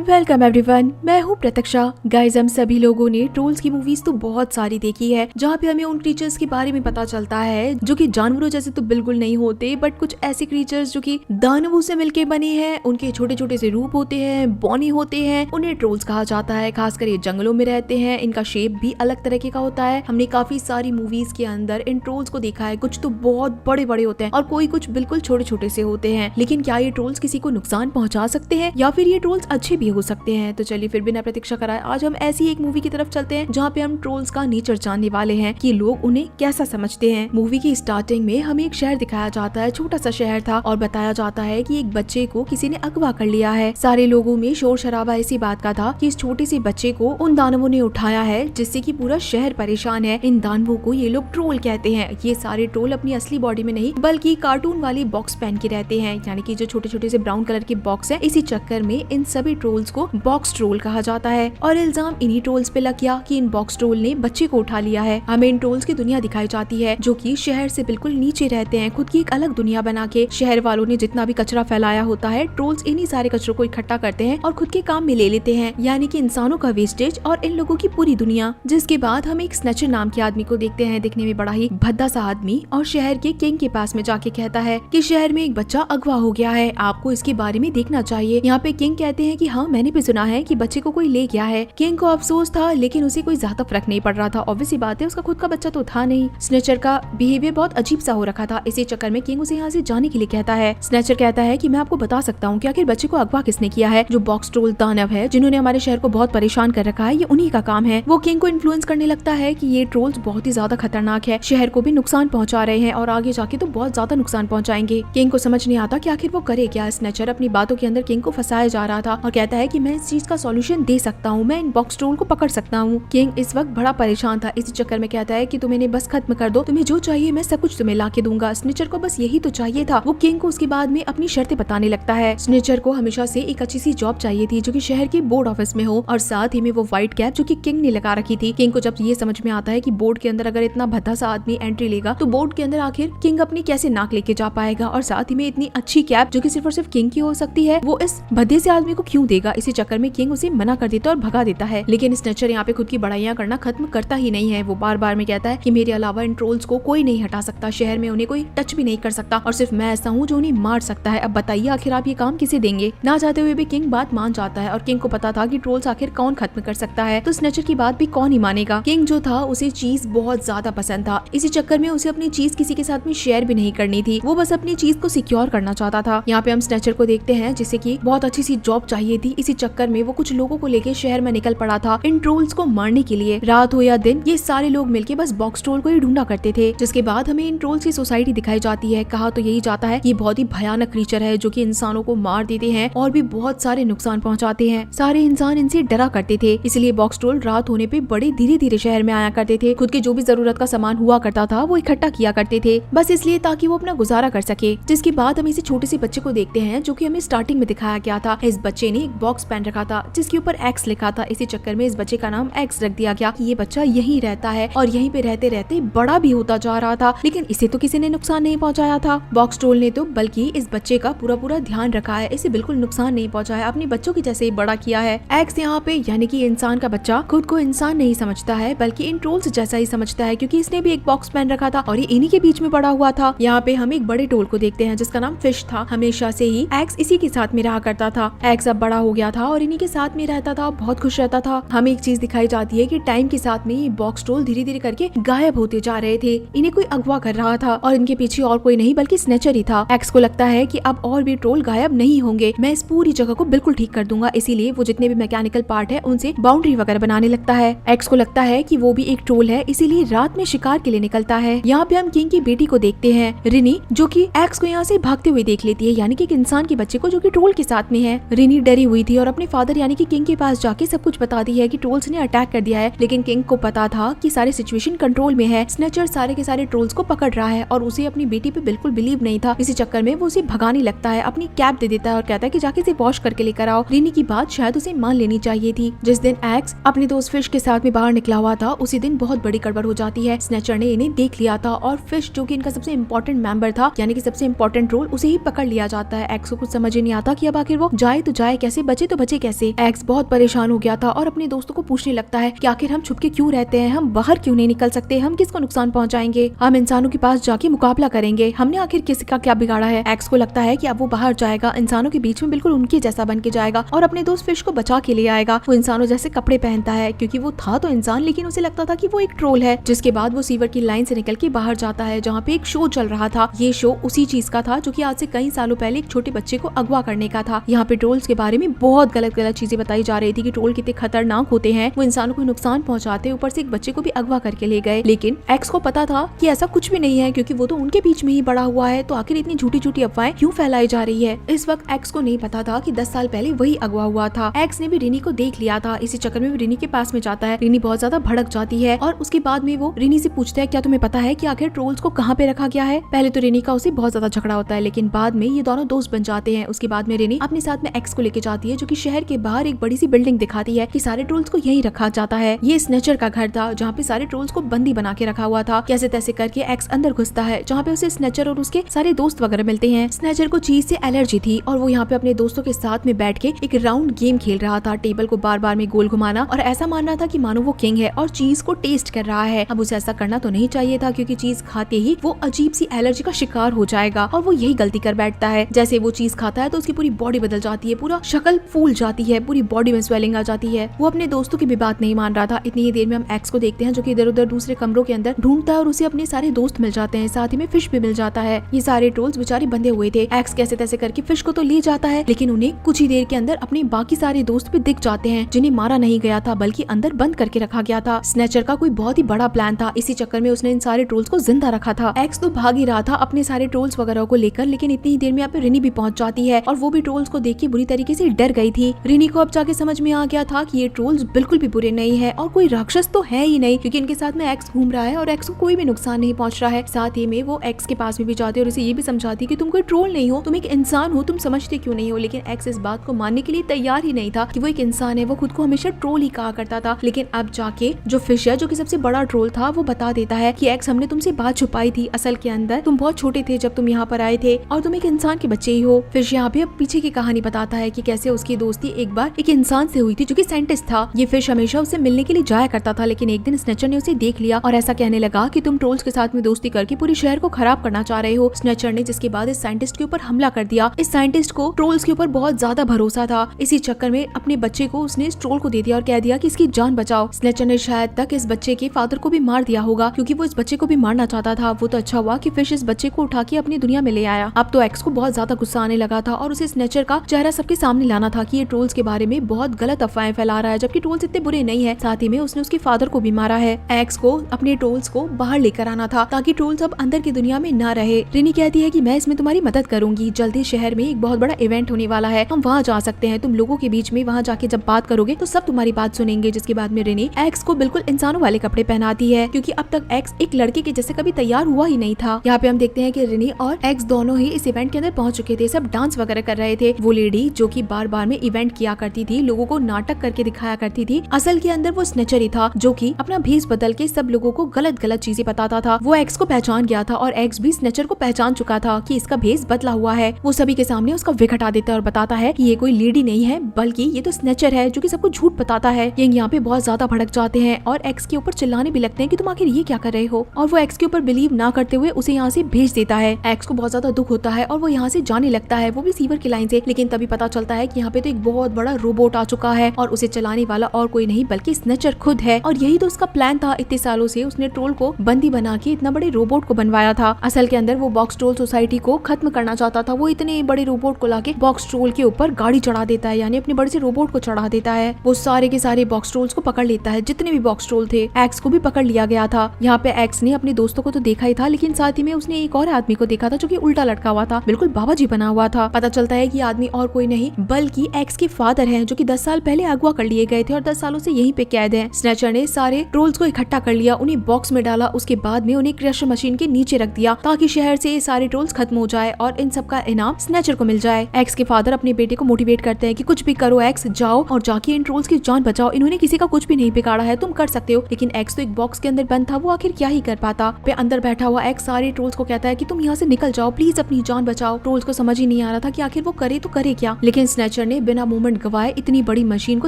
Welcome everyone, मैं हूँ प्रतीक्षा। Guys, हम सभी लोगों ने ट्रोल्स की मूवीज तो बहुत सारी देखी है, जहाँ पे हमें उन क्रीचर्स के बारे में पता चलता है जो कि जानवरों जैसे तो बिल्कुल नहीं होते, बट कुछ ऐसे क्रीचर्स जो कि दानवों से मिलके बने हैं। उनके छोटे छोटे से रूप होते हैं, बौने होते हैं, उन्हें ट्रोल्स कहा जाता है। खासकर ये जंगलों में रहते हैं, इनका शेप भी अलग तरीके का होता है। हमने काफी सारी मूवीज के अंदर इन ट्रोल्स को देखा है। कुछ तो बहुत बड़े बड़े होते हैं और कोई कुछ बिल्कुल छोटे छोटे से होते हैं। लेकिन क्या ये ट्रोल्स किसी को नुकसान पहुंचा सकते हैं या फिर ये ट्रोल्स अच्छे भी हो सकते हैं? तो चलिए फिर बिना प्रतीक्षा कराए आज हम ऐसी एक मूवी की तरफ चलते हैं जहाँ पे हम ट्रोल्स का नेचर जानने वाले हैं कि लोग उन्हें कैसा समझते हैं। मूवी की स्टार्टिंग में हमें एक शहर दिखाया जाता है, छोटा सा शहर था, और बताया जाता है कि एक बच्चे को किसी ने अगवा कर लिया है। सारे लोगों में शोर शराबा इसी बात का था कि इस छोटे से बच्चे को उन दानवों ने उठाया है, जिससे कि पूरा शहर परेशान है। इन दानवों को ये लोग ट्रोल कहते हैं। ये सारे ट्रोल अपनी असली बॉडी में नहीं बल्कि कार्टून वाली बॉक्स पहन के रहते हैं, यानी कि जो छोटे छोटे से ब्राउन कलर के बॉक्स है। इसी चक्कर में इन सभी ट्रोल्स को बॉक्स ट्रोल कहा जाता है और इल्जाम इन्हीं ट्रोल्स पे लग गया कि इन बॉक्स ट्रोल ने बच्चे को उठा लिया है। हमें इन ट्रोल्स की दुनिया दिखाई जाती है जो कि शहर से बिल्कुल नीचे रहते हैं, खुद की एक अलग दुनिया बना के। शहर वालों ने जितना भी कचरा फैलाया होता है, ट्रोल्स इन्हीं सारे कचरों को इकट्ठा करते हैं और खुद के काम में ले लेते हैं, यानी कि इंसानों का वेस्टेज और इन लोगों की पूरी दुनिया। जिसके बाद हम एक स्नेचर नाम के आदमी को देखते हैं, दिखने में बड़ा ही भद्दा सा आदमी, और शहर के किंग के पास में जाके कहता है कि शहर में एक बच्चा अगवा हो गया है, आपको इसके बारे में देखना चाहिए। यहाँ पे किंग कहते हैं कि हाँ, मैंने भी सुना है कि बच्चे को कोई ले गया है। किंग को अफसोस था, लेकिन उसे कोई ज्यादा फर्क नहीं पड़ रहा था। ऑब्वियस बात है, उसका खुद का बच्चा तो था नहीं। स्नेचर का बिहेवियर बहुत अजीब सा हो रखा था। इसी चक्कर में किंग उसे यहाँ से जाने के लिए कहता है। स्नेचर कहता है कि मैं आपको बता सकता हूँ कि आखिर बच्चे को अगवा किसने किया है। जो बॉक्स ट्रोल दानव है, जिन्होंने हमारे शहर को बहुत परेशान कर रखा है, ये उन्हीं का काम है। वो किंग को इन्फ्लुएंस करने लगता है कि ये ट्रोल्स बहुत ही ज्यादा खतरनाक है, शहर को भी नुकसान पहुंचा रहे हैं और आगे जाके तो बहुत ज्यादा नुकसान पहुंचाएंगे। किंग को समझ नहीं आता कि आखिर वो करे क्या। स्नेचर अपनी बातों के अंदर किंग को फंसाया जा रहा था और कहता है कि मैं इस चीज का सॉल्यूशन दे सकता हूँ, मैं इन बॉक्स ट्रोल को पकड़ सकता हूँ। किंग इस वक्त बड़ा परेशान था। इसी चक्कर में कहता है कि तुम इन्हें बस खत्म कर दो, तुम्हें जो चाहिए मैं सब कुछ तुम्हें ला के दूंगा। स्नेचर को बस यही तो चाहिए था। वो किंग को उसके बाद में अपनी शर्तें बताने लगता है। स्नेचर को हमेशा से एक अच्छी सी जॉब चाहिए थी जो कि शहर के बोर्ड ऑफिस में हो, और साथ ही में वो व्हाइट कैप जो कि किंग ने लगा रखी थी। किंग को जब ये समझ में आता है कि बोर्ड के अंदर अगर इतना भद्दा सा आदमी एंट्री लेगा तो बोर्ड के अंदर आखिर किंग अपनी कैसे नाक लेके जा पाएगा, और साथ ही में इतनी अच्छी कैप जो कि सिर्फ और सिर्फ किंग की हो सकती है, वो इस भद्दे से आदमी को क्यों देगा। इसी चक्कर में किंग उसे मना कर देता है और भगा देता है। लेकिन स्नेचर यहाँ पे खुद की बड़ाइयाँ करना खत्म करता ही नहीं है। वो बार बार में कहता है कि मेरे अलावा इन ट्रोल्स को कोई नहीं हटा सकता, शहर में उन्हें कोई टच भी नहीं कर सकता, और सिर्फ मैं ऐसा हूँ जो उन्हें मार सकता है। अब बताइए आखिर आप ये काम किसे देंगे। ना चाहते हुए भी किंग बात मान जाता है, और किंग को पता था कि ट्रोल्स आखिर कौन खत्म कर सकता है, तो स्नेचर की बात भी कौन ही मानेगा। किंग जो था उसे चीज बहुत ज्यादा पसंद था। इसी चक्कर में उसे अपनी चीज किसी के साथ में शेयर भी नहीं करनी थी। वो बस अपनी चीज को सिक्योर करना चाहता था। यहाँ पे हम स्नेचर को देखते हैं जिसे की बहुत अच्छी सी जॉब चाहिए थी। इसी चक्कर में वो कुछ लोगों को लेके शहर में निकल पड़ा था इन ट्रोल्स को मारने के लिए। रात हो या दिन, ये सारे लोग मिलके बस बॉक्स ट्रोल को ही ढूंढा करते थे। जिसके बाद हमें इन ट्रोल्स की सोसाइटी दिखाई जाती है। कहा तो यही जाता है कि बहुत ही भयानक क्रीचर है जो कि इंसानों को मार देते हैं और भी बहुत सारे नुकसान पहुंचाते हैं। सारे इंसान इनसे डरा करते थे, इसलिए बॉक्स ट्रोल रात होने पे बड़े धीरे धीरे शहर में आया करते थे। खुद के जो भी जरूरत का सामान हुआ करता था वो इकट्ठा किया करते थे, बस इसलिए ताकि वो अपना गुजारा कर सके। जिसके बाद हम इसी छोटे से बच्चे को देखते हैं जो कि हमें स्टार्टिंग में दिखाया गया था। इस बच्चे ने एक बॉक्स पहन रखा था जिसके ऊपर एक्स लिखा था। इसी चक्कर में इस बच्चे का नाम एक्स रख दिया गया कि ये बच्चा यहीं रहता है, और यहीं पे रहते रहते बड़ा भी होता जा रहा था। लेकिन इसे तो किसी ने नुकसान नहीं पहुंचाया था। बॉक्स ट्रोल ने तो बल्कि इस बच्चे का पूरा पूरा ध्यान रखा है, इसे बिल्कुल नुकसान नहीं पहुंचाया, अपने बच्चों की जैसे ही बड़ा किया है। एक्स यहाँ पे यानी कि इंसान का बच्चा खुद को इंसान नहीं समझता है बल्कि इन ट्रोल्स जैसा ही समझता है, क्योंकि इसने भी एक बॉक्स पहन रखा था और ये इन्हीं के बीच में बड़ा हुआ था। यहाँ पे हम एक बड़े ट्रोल को देखते हैं जिसका नाम फिश था। हमेशा से ही एक्स इसी के साथ में रहा करता था। एक्स अब बड़ा हो गया था और इन्हीं के साथ में रहता था, बहुत खुश रहता था। हमें एक चीज दिखाई जाती है कि टाइम के साथ में ये बॉक्स ट्रोल धीरे धीरे करके गायब होते जा रहे थे। इन्हें कोई अगवा कर रहा था और इनके पीछे और कोई नहीं बल्कि स्नेचर ही था। एक्स को लगता है कि अब और भी ट्रोल गायब नहीं होंगे, मैं इस पूरी जगह को बिल्कुल ठीक कर दूंगा। इसीलिए वो जितने भी मैकेनिकल पार्ट है उनसे बाउंड्री वगैरह बनाने लगता है। एक्स को लगता है कि वो भी एक ट्रोल है, इसीलिए रात में शिकार के लिए निकलता है। यहाँ पे हम किंग की बेटी को देखते हैं, रिनी, जो कि एक्स को यहाँ से भागते हुए देख लेती है, यानी कि एक इंसान के बच्चे को जो कि ट्रोल के साथ में है। रिनी डरी हुई थी और अपने फादर यानी कि किंग के पास जाके सब कुछ बताती है कि ट्रोल्स ने अटैक कर दिया है। लेकिन किंग को पता था कि सारी सिचुएशन कंट्रोल में है, स्नेचर सारे के सारे ट्रोल्स को पकड़ रहा है, और उसे अपनी बेटी पे बिल्कुल बिलीव नहीं था। इसी चक्कर में वो उसे भगाने लगता है, अपनी कैप दे देता है और कहता है कि जाके इसे वॉश करके लेकर आओ। रिनी की बात शायद उसे मान लेनी चाहिए थी। जिस दिन एक्स अपने दोस्त फिश के साथ में बाहर निकला हुआ था, उसी दिन बहुत बड़ी गड़बड़ हो जाती है। स्नेचर ने इन्हें देख लिया था और फिश जो कि इनका सबसे इम्पोर्टेंट मेंबर था, यानी कि सबसे इम्पोर्टेंट रोल, उसे ही पकड़ लिया जाता है। एक्स को कुछ समझ ही नहीं आता कि अब आखिर वो जाए तो जाए कैसे, बचे तो बचे कैसे। एक्स बहुत परेशान हो गया था और अपने दोस्तों को पूछने लगता है कि आखिर हम छुपके क्यों रहते हैं, हम बाहर क्यों नहीं निकल सकते, हम किसको नुकसान पहुंचाएंगे, हम इंसानों के पास जाके मुकाबला करेंगे, हमने आखिर किसी का क्या बिगाड़ा है। एक्स को लगता है कि अब वो बाहर जाएगा, इंसानों के बीच में बिल्कुल उनके जैसा बन के जाएगा और अपने दोस्त फिश को बचा के ले आएगा। वो इंसानों जैसे कपड़े पहनता है क्योंकि वो था तो इंसान, लेकिन उसे लगता था कि वो एक ट्रोल है। जिसके बाद वो सीवर की लाइन से निकल के बाहर जाता है जहाँ पे एक शो चल रहा था। ये शो उसी चीज का था जो कि आज से कई सालों पहले एक छोटे बच्चे को अगवा करने का था। यहाँ पे ट्रोल्स के बारे में बहुत गलत गलत चीजें बताई जा रही थी कि ट्रोल कितने खतरनाक होते हैं, वो इंसानों को नुकसान पहुंचाते, ऊपर से एक बच्चे को भी अगवा करके ले गए। लेकिन एक्स को पता था कि ऐसा कुछ भी नहीं है क्योंकि वो तो उनके बीच में ही बड़ा हुआ है, तो आखिर इतनी झूठी झूठी अफवाहें क्यों फैलाई जा रही है। इस वक्त एक्स को नहीं पता था कि 10 साल पहले वही अगवा हुआ था। एक्स ने भी रिनी को देख लिया था, इसी चक्कर में रिनी के पास में जाता है। रिनी बहुत ज्यादा भड़क जाती है और उसके बाद में वो रिनी से पूछता है क्या तुम्हें पता है कि आखिर ट्रोल्स को कहाँ पे रखा गया है। पहले तो रिनी का उसे बहुत ज्यादा झगड़ा होता है, लेकिन बाद में ये दोनों दोस्त बन जाते हैं। उसके बाद में रिनी अपने साथ में एक्स को लेके जाती है जो कि शहर के बाहर एक बड़ी सी बिल्डिंग दिखाती है कि सारे ट्रोल्स को यही रखा जाता है। ये स्नेचर का घर था जहाँ पे सारे ट्रोल्स को बंदी बना के रखा हुआ था। कैसे तैसे करके एक्स अंदर घुसता है जहाँ पे उसे स्नेचर और उसके सारे दोस्त वगैरह मिलते हैं। स्नेचर को चीज से एलर्जी थी और वो यहाँ पे अपने दोस्तों के साथ में बैठ के एक राउंड गेम खेल रहा था, टेबल को बार बार में गोल घुमाना और ऐसा मान रहा था कि मानो वो किंग है और चीज को टेस्ट कर रहा है। अब उसे ऐसा करना तो नहीं चाहिए था क्योंकि चीज खाते ही वो अजीब सी एलर्जी का शिकार हो जाएगा और वो यही गलती कर बैठता है। जैसे वो चीज खाता है तो उसकी पूरी बॉडी बदल जाती है, पूरा शक्ल फूल जाती है, पूरी बॉडी में स्वेलिंग आ जाती है। वो अपने दोस्तों की भी बात नहीं मान रहा था। इतनी ही देर में हम एक्स को देखते हैं जो कि इधर उधर दूसरे कमरों के अंदर ढूंढता है और उसे अपने सारे दोस्त मिल जाते हैं, साथ ही में फिश भी मिल जाता है। ये सारे ट्रोल्स बेचारे बंधे हुए थे। एक्स कैसे तैसे करके फिश को तो ले जाता है, लेकिन उन्हें कुछ ही देर के अंदर अपने बाकी सारे दोस्त भी दिख जाते हैं जिन्हें मारा नहीं गया था बल्कि अंदर बंद करके रखा गया था। स्नेचर का कोई बहुत ही बड़ा प्लान था, इसी चक्कर में उसने इन सारे ट्रोल्स को जिंदा रखा था। एक्स तो भाग ही रहा था अपने सारे ट्रोल्स वगैरह को लेकर, लेकिन इतनी ही देर में यहाँ पे रिनी भी पहुंच जाती है और वो भी ट्रोल्स को देख के बुरी तरीके से डर गई थी। रिनी को अब जाके समझ में आ गया था कि ये ट्रोल्स बिल्कुल भी बुरे नहीं है और कोई राक्षस तो है ही नहीं क्योंकि इनके साथ में एक्स घूम रहा है और एक्स को कोई भी नुकसान नहीं पहुंच रहा है। साथ ही में वो एक्स के पास में भी जाती है और उसे ये भी समझाती है कि तुम कोई ट्रोल नहीं हो, तुम एक इंसान हो, तुम समझते क्यों नहीं हो। लेकिन एक्स इस बात को मानने के लिए तैयार ही नहीं था कि वो एक इंसान है। वो खुद को हमेशा ट्रोल ही कहा करता था, लेकिन अब जाके जो फिश है जो कि सबसे बड़ा ट्रोल था वो बता देता है कि एक्स हमने तुमसे बात छुपाई थी, असल के अंदर तुम बहुत छोटे थे जब तुम यहाँ पर आए थे और तुम एक इंसान के बच्चे ही हो। फिश यहाँ पे अब पीछे की कहानी बताता है कि कैसे उसकी दोस्ती एक बार एक इंसान से हुई थी जो कि साइंटिस्ट था। ये फिश हमेशा उससे मिलने के लिए जाया करता था, लेकिन एक दिन स्नेचर ने उसे देख लिया और ऐसा कहने लगा कि तुम ट्रोल्स के साथ में दोस्ती करके पूरे शहर को खराब करना चाह रहे हो। स्नेचर ने जिसके बाद इस साइंटिस्ट के ऊपर हमला कर दिया। इस साइंटिस्ट को ट्रोल्स के ऊपर बहुत ज्यादा भरोसा था, इसी चक्कर में अपने बच्चे को उसने इस ट्रोल को दे दिया और कह दिया कि इसकी जान बचाओ। स्नेचर ने शायद तक इस बच्चे के फादर को भी मार दिया होगा क्योंकि वो इस बच्चे को भी मारना चाहता था। वो तो अच्छा हुआ कि फिश इस बच्चे को उठा के अपनी दुनिया में ले आया। अब तो एक्स को बहुत ज्यादा गुस्सा आने लगा था और उसे स्नेचर का चेहरा सबके सामने लाना था कि ये ट्रोल्स के बारे में बहुत गलत अफवाहें फैला रहा है जबकि ट्रोल्स इतने बुरे नहीं है। साथ ही में उसने उसके फादर को भी मारा है। एक्स को अपने ट्रोल्स को बाहर लेकर आना था ताकि ट्रोल्स अब अंदर की दुनिया में न रहे। रिनी कहती है कि मैं इसमें तुम्हारी मदद करूंगी, जल्दी शहर में एक बहुत बड़ा इवेंट होने वाला है, हम वहाँ जा सकते हैं, तुम लोगों के बीच में वहाँ जाके जब बात करोगे तो सब तुम्हारी बात सुनेंगे। जिसके बाद में रिनी एक्स को बिल्कुल इंसानों वाले कपड़े पहनाती है क्योंकि अब तक एक्स एक लड़के के जैसे कभी तैयार हुआ ही नहीं था। यहाँ पे हम देखते हैं कि रिनी और एक्स दोनों ही इस इवेंट के अंदर पहुंच चुके थे, सब डांस वगैरह कर रहे थे। वो लेडी जो कि बार बार में इवेंट किया करती थी, लोगों को नाटक करके दिखाया करती थी, असल के अंदर वो स्नेचर ही था जो कि अपना भेष बदल के सब लोगों को गलत गलत चीजें बताता था। वो एक्स को पहचान गया था और एक्स भी स्नेचर को पहचान चुका था कि इसका भेष बदला हुआ है। वो सभी के सामने उसका विग हटा देता है और बताता है कि ये कोई लेडी नहीं है बल्कि ये तो स्नेचर है जो कि सबको झूठ बताता है। ये यहाँ पे बहुत ज्यादा भड़क जाते हैं और एक्स के ऊपर चिल्लाने भी लगते हैं कि तुम आखिर ये क्या कर रहे हो, और वो एक्स के ऊपर बिलीव ना करते हुए उसे यहाँ से भेज देता है। एक्स को बहुत ज्यादा दुख होता है और वो यहाँ से जाने लगता है, वो भी सीवर की लाइन से। लेकिन तभी पता चलता है कि यहाँ पे तो एक बहुत बड़ा रोबोट आ चुका है और उसे चलाने वाला और कोई नहीं बल्कि स्नेचर खुद है। और यही तो उसका प्लान था, इतने सालों से उसने ट्रोल को बंदी बना के इतना बड़े रोबोट को बनवाया था। असल के अंदर वो बॉक्स ट्रोल सोसाइटी को खत्म करना चाहता था। वो इतने बड़े रोबोट को लाके बॉक्स ट्रोल के ऊपर गाड़ी चढ़ा देता है, यानी अपने बड़े से रोबोट को चढ़ा देता है। वो सारे के सारे बॉक्स ट्रोल्स को पकड़ लेता है, जितने भी बॉक्स ट्रोल थे। एक्स को भी पकड़ लिया गया था। यहाँ पे एक्स ने अपने दोस्तों को तो देखा ही था, लेकिन साथ ही में उसने एक और आदमी को देखा था जो कि उल्टा लटका हुआ था, बिल्कुल बाबा जी बना हुआ था। पता चलता है कि आदमी और कोई नहीं बल्कि एक्स के फादर हैं जो कि 10 साल पहले अगवा कर लिए गए थे और 10 सालों से यहीं पे कैद हैं। स्नेचर ने सारे ट्रोल्स को इकट्ठा कर लिया, उन्हें बॉक्स में डाला, उसके बाद में उन्हें क्रशर मशीन के नीचे रख दिया ताकि शहर से सारे ट्रोल्स खत्म हो जाए और इन सब का इनाम स्नेचर को मिल जाए। एक्स के फादर अपने बेटे को मोटिवेट करते हैं कि कुछ भी करो एक्स, जाओ और जाके इन ट्रोल्स की जान बचाओ, इन्होंने किसी का कुछ भी नहीं बिगाड़ा है, तुम कर सकते हो। लेकिन एक्स तो एक बॉक्स के अंदर बंद था, वो आखिर क्या ही कर पाता। पे अंदर बैठा हुआ एक्स सारे ट्रोल्स को कहता है कि तुम यहाँ से निकल जाओ, प्लीज अपनी जान बचाओ। ट्रोल्स को समझ ही नहीं आ रहा था कि आखिर वो करे तो करे क्या। लेकिन स्नेचर स्नेचर ने बिना मूवमेंट गवाए इतनी बड़ी मशीन को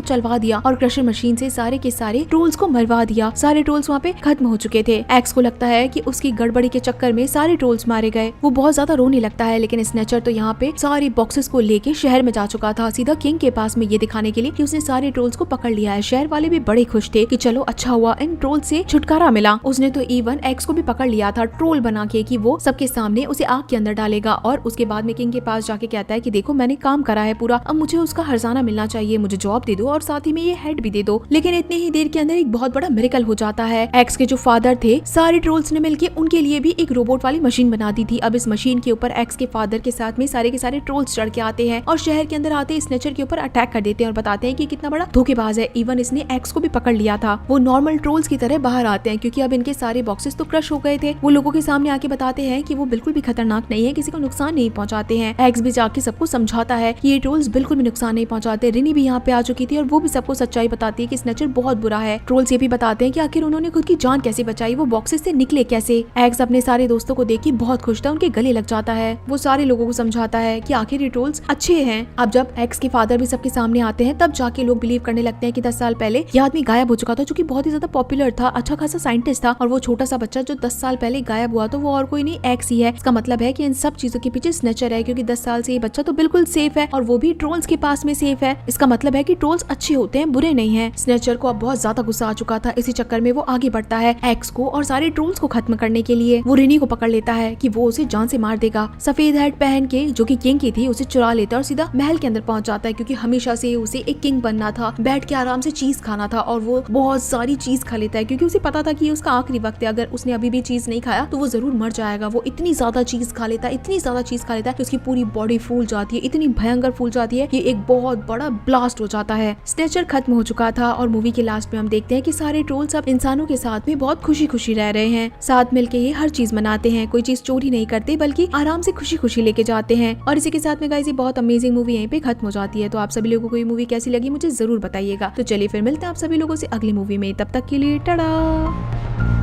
चलवा दिया और क्रशर मशीन से सारे के सारे ट्रोल्स को मरवा दिया। सारे ट्रोल्स वहाँ पे खत्म हो चुके थे। एक्स को लगता है कि उसकी गड़बड़ी के चक्कर में सारे ट्रोल्स मारे गए। वो बहुत ज्यादा रोने लगता है, लेकिन स्नेचर तो यहाँ पे सारे बॉक्सेस को लेके शहर में जा चुका था, सीधा किंग के पास में ये दिखाने के लिए कि उसने सारे ट्रोल्स को पकड़ लिया है। शहर वाले भी बड़े खुश थे कि चलो अच्छा हुआ इन ट्रोल से छुटकारा मिला। उसने तो इवन एक्स को भी पकड़ लिया था ट्रोल बना के कि वो सबके सामने उसे आग के अंदर डालेगा और उसके बाद में किंग के पास जाके कहता है कि देखो मैंने काम करा है पूरा, अब मुझे उसका हर्जाना मिलना चाहिए, मुझे जॉब दे दो और साथ ही में ये हेड भी दे दो। लेकिन इतनी ही देर के अंदर एक बहुत बड़ा मिरेकल हो जाता है। एक्स के जो फादर थे सारे ट्रोल्स ने मिलके उनके लिए भी एक रोबोट वाली मशीन बना दी थी। अब इस मशीन के ऊपर एक्स के फादर के साथ में सारे के सारे ट्रोल्स चढ़ के आते हैं और शहर के अंदर आते स्नेचर के ऊपर अटैक कर देते हैं और बताते हैं कि कितना बड़ा धोखेबाज है। इवन इसने एक्स को भी पकड़ लिया था। वो नॉर्मल ट्रोल्स की तरह बाहर आते हैं क्योंकि अब इनके सारे बॉक्सेस तो क्रश हो गए थे। वो लोगों के सामने आके बताते हैं कि वो बिल्कुल भी खतरनाक नहीं है, किसी को नुकसान नहीं पहुंचाते हैं। एक्स भी जाके सबको समझाता है कि ये ट्रोल्स बिल्कुल भी नुकसान नहीं पहुंचाते। रिनी भी यहाँ पे आ चुकी थी और वो भी सबको सच्चाई बताती है कि स्नेचर बहुत बुरा है। ट्रोल्स ये भी बताते हैं कि आखिर उन्होंने खुद की जान कैसे बचाई, वो बॉक्सेस से निकले कैसे। एक्स अपने सारे दोस्तों को देख के बहुत खुश था, उनके गले लग जाता है। वो सारे लोगों को समझाता है कि आखिर ये ट्रोल्स अच्छे हैं। अब जब एक्स के फादर भी सबके सामने आते हैं तब जाके लोग बिलीव करने लगते हैं कि 10 साल पहले ये आदमी गायब हो चुका था, जो कि बहुत ही ज्यादा पॉपुलर था, अच्छा खासा साइंटिस्ट था, और वो छोटा सा बच्चा जो 10 साल पहले गायब हुआ तो वो और कोई नहीं एक्स ही है। इसका मतलब है कि इन सब चीजों के पीछे स्नेचर है, क्योंकि 10 साल से ये बच्चा तो बिल्कुल सेफ है और वो भी ट्रोल्स के पास में सेफ है। इसका मतलब है कि ट्रोल्स अच्छे होते हैं, बुरे नहीं है। स्नेचर को अब बहुत ज्यादा गुस्सा आ चुका था, इसी चक्कर में वो आगे बढ़ता है एक्स को और सारे ट्रोल्स को खत्म करने के लिए। वो रिनी को पकड़ लेता है कि वो उसे जान से मार देगा। सफेद हेड पहन के जो कि किंग की थी उसे चुरा लेता है और सीधा महल के अंदर पहुंच जाता है, क्योंकि हमेशा से उसे एक किंग बनना था, बैठ के आराम से चीज खाना था, और वो बहुत सारी चीज खा लेता है क्योंकि उसे पता था कि उसका आखिरी वक्त है, अगर उसने अभी भी चीज नहीं खाया तो वो जरूर मर जाएगा। वो इतनी ज्यादा चीज खा लेता है, इतनी ज्यादा चीज खा लेता है कि उसकी पूरी बॉडी फूल जाती है, इतनी भयंकर फूल जाती है कि एक बहुत बड़ा ब्लास्ट हो जाता है। स्नेचर खत्म हो चुका था और मूवी के लास्ट में हम देखते हैं कि सारे ट्रोल्स अब इंसानों के साथ में बहुत खुशी खुशी रह रहे हैं। साथ मिलके ये हर चीज मनाते हैं, कोई चीज चोरी नहीं करते बल्कि आराम से खुशी खुशी लेके जाते हैं। और इसी के साथ में गाइस ये बहुत अमेजिंग मूवी यहीं पे खत्म हो जाती है। तो आप सभी लोगों को ये मूवी कैसी लगी मुझे जरूर बताइएगा। तो चलिए फिर मिलते हैं आप सभी लोगों से अगली मूवी में, तब तक के लिए टाटा।